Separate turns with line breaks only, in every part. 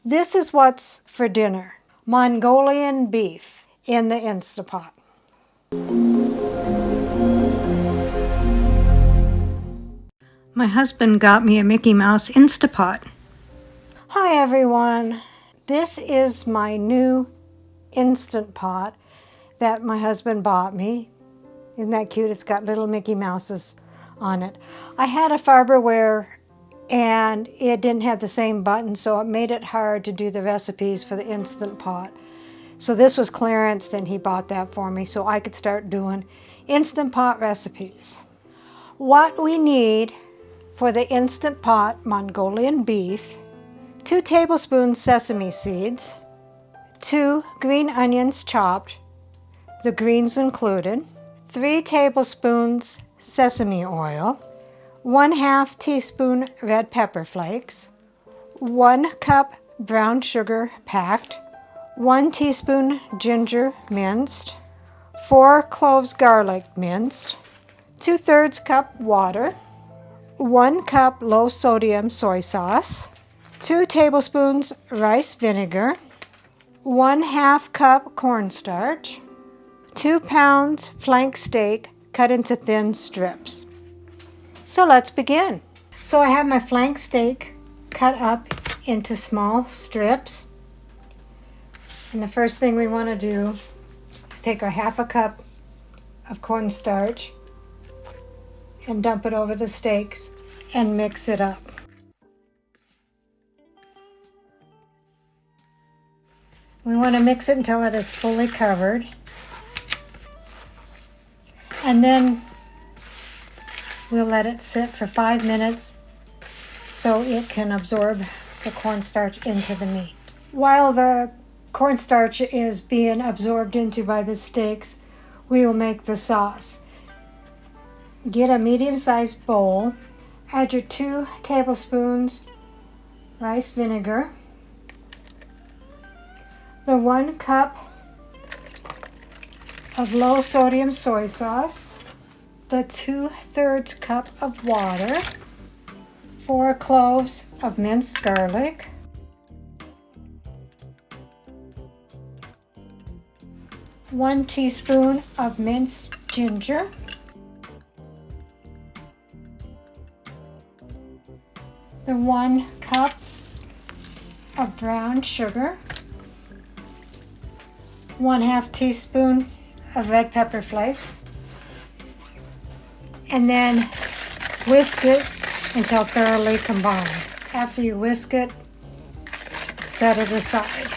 This is what's for dinner. Mongolian beef in the Instapot. My husband got me a Mickey Mouse Instapot. Hi everyone. This is my new Instant Pot that my husband bought me. Isn't that cute? It's got little Mickey Mouses on it. I had a Farberware and it didn't have the same button, so it made it hard to do the recipes for the Instant Pot. So this was clearance, then he bought that for me so I could start doing Instant Pot recipes. What we need for the Instant Pot Mongolian beef: 2 tablespoons sesame seeds, 2 green onions chopped, the greens included, 3 tablespoons sesame oil, 1/2 teaspoon red pepper flakes, 1 cup brown sugar packed, 1 teaspoon ginger minced, 4 cloves garlic minced, 2/3 cup water, 1 cup low sodium soy sauce, 2 tablespoons rice vinegar, 1/2 cup cornstarch, 2 pounds flank steak cut into thin strips. So let's begin. So I have my flank steak cut up into small strips. And the first thing we want to do is take our 1/2 cup of cornstarch and dump it over the steaks and mix it up. We want to mix it until it is fully covered. And then we'll let it sit for 5 minutes so it can absorb the cornstarch into the meat. While the cornstarch is being absorbed into by the steaks, we will make the sauce. Get a medium-sized bowl, add your 2 tablespoons rice vinegar, the 1 cup of low sodium soy sauce, the 2/3 cup of water, 4 cloves of minced garlic, 1 teaspoon of minced ginger, the 1 cup of brown sugar, 1/2 teaspoon of red pepper flakes, and then whisk it until thoroughly combined. After you whisk it, set it aside.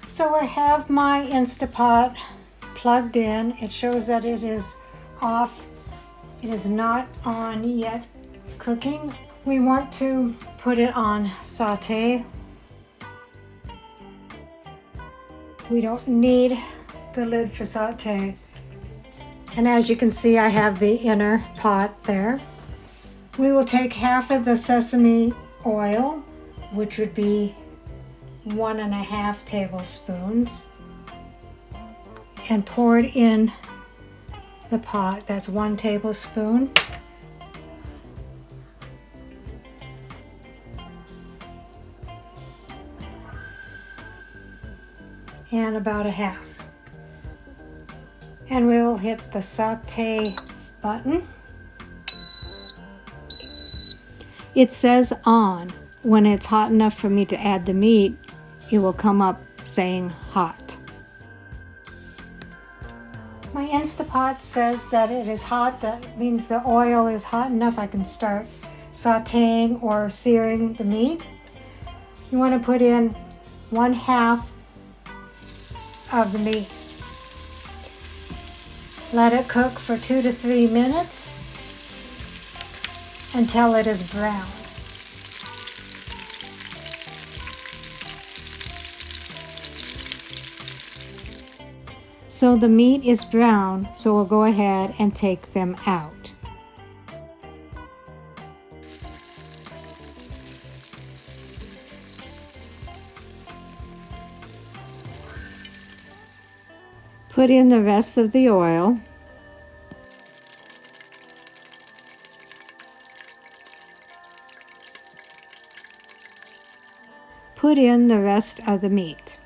So I have my Instapot plugged in. It shows that it is off. It is not on yet cooking. We want to put it on saute. We don't need the lid for saute. And as you can see, I have the inner pot there. We will take 1/2 of the sesame oil, which would be 1.5 tablespoons, and pour it in the pot. That's 1 tablespoon. And about 1/2. And we'll hit the saute button. It says on. When it's hot enough for me to add the meat, it will come up saying hot. My Instapot says that it is hot. That means the oil is hot enough I can start sauteing or searing the meat. You want to put in 1/2 of the meat. Let it cook for 2 to 3 minutes until it is brown. So the meat is brown, so we'll go ahead and take them out. Put in the rest of the oil. put in the rest of the meat.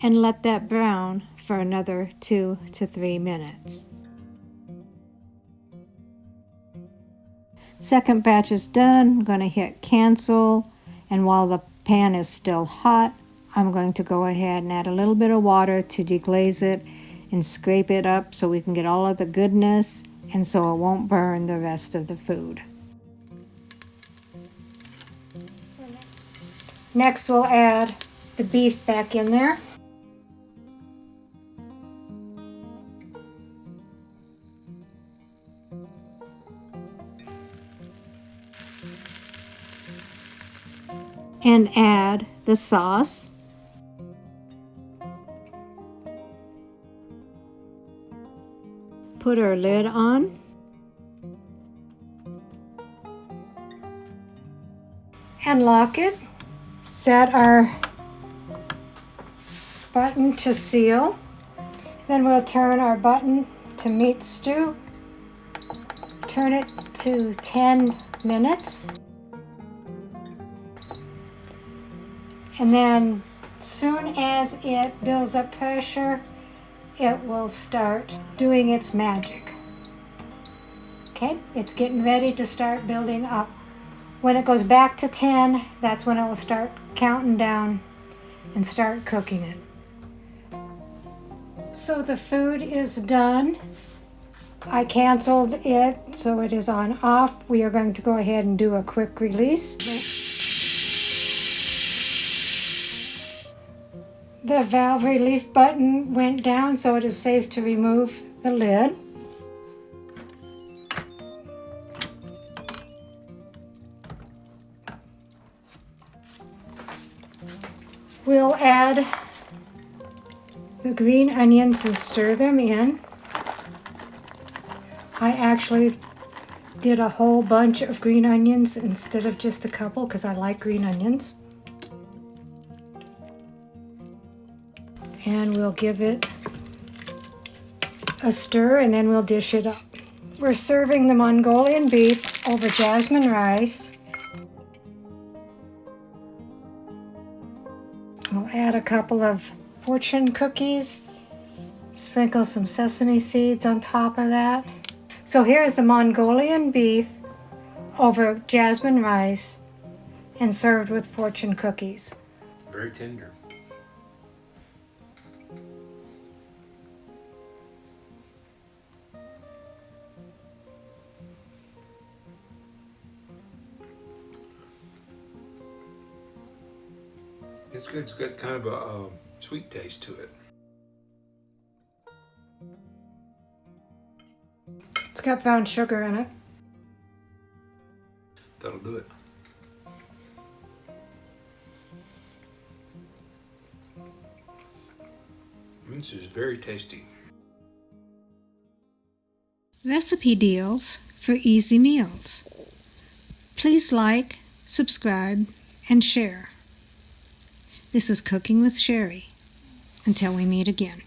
And let that brown for another 2 to 3 minutes. Second batch is done. I'm going to hit cancel, and while the pan is still hot, I'm going to go ahead and add a little bit of water to deglaze it and scrape it up so we can get all of the goodness and so it won't burn the rest of the food. Next we'll add the beef back in there. And add the sauce. Put our lid on. And lock it. Set our button to seal. Then we'll turn our button to meat stew. Turn it to 10 minutes. And then soon as it builds up pressure, it will start doing its magic. Okay, it's getting ready to start building up. When it goes back to 10, that's when it will start counting down and start cooking it. So the food is done. I canceled it, so it is on off. We are going to go ahead and do a quick release. The valve relief button went down, so it is safe to remove the lid. We'll add the green onions and stir them in. I actually did a whole bunch of green onions instead of just a couple because I like green onions. And we'll give it a stir and then we'll dish it up. We're serving the Mongolian beef over jasmine rice. We'll add a couple of fortune cookies, sprinkle some sesame seeds on top of that. So here's the Mongolian beef over jasmine rice and served with fortune cookies.
Very tender. It's good. It's got kind of a sweet taste to it.
It's got brown sugar in it.
That'll do it. This is very tasty.
Recipe deals for easy meals. Please like, subscribe, and share. This is Cooking with Sherry. Until we meet again.